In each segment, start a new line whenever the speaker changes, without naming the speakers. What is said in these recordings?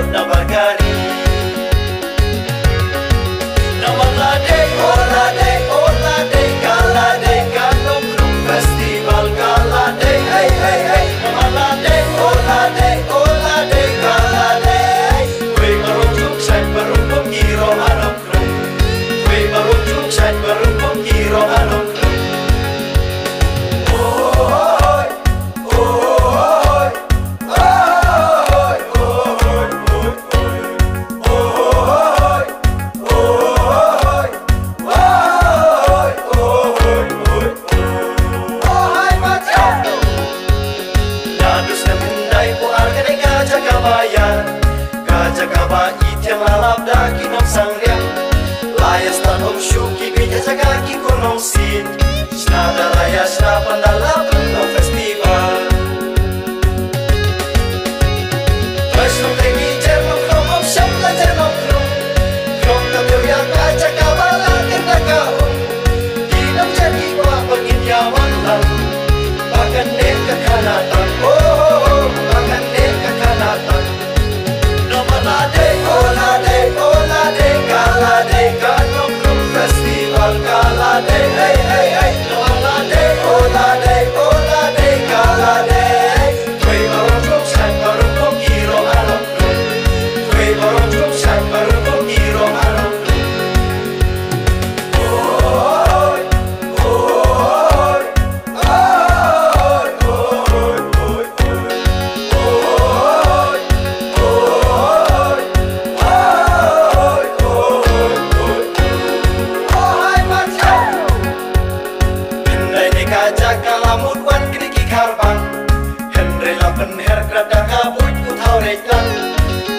na bagari. Namalade, olade, olade, galade, kanong krum festival galade, hey hey hey. Namalade, olade, olade, galade. Kue marunjuk set beruntung giro anong krum. Kue marunjuk set beruntung giro anong krum. Lalap daki nom sangriang layas tanom syuki bija jagaki kunong sin snada layas na pandalap no festival Tres nom tegi jernom krom om syam la jernom krom kateu yang aja kabala kena kaum dinam jadi wa pengin yawan lang bahkan nek kekanatan oh bahkan nek kekanatan Namalade, olade, olade, galade, kanong krum festival galade, hey hey hey. Namalade, olade, olade, galade. Kue marunjuk set beruntung giro anong krum. Kue marunjuk set beruntung giro anong krum. Oy, oy, oy, oy, oy, Kalamut wan kriki karbang Henry lapen her krada kabut utau rejan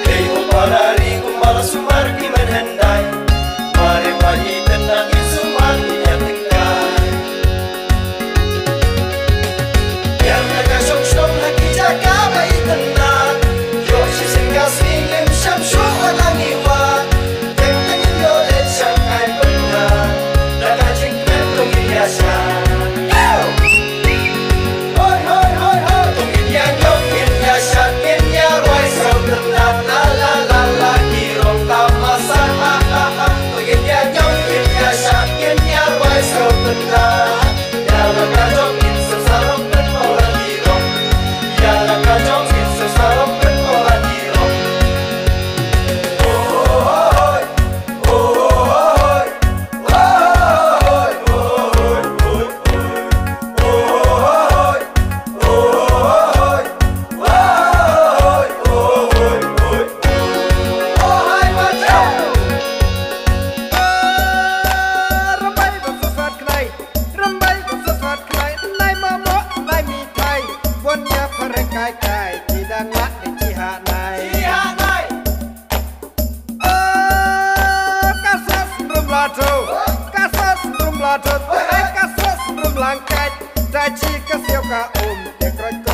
Hei uparari kumbala sumar di menhendai Mare pagi tenang isumar di nyatikkai Yang naga syong lagi jaga bayi tenang Yoshi singgah singim syam syuk alangi wat Yang tengin yolet syangkai benar Naga cingkmen tungin yasan Kasus belum langkai, daji kesiau ka tek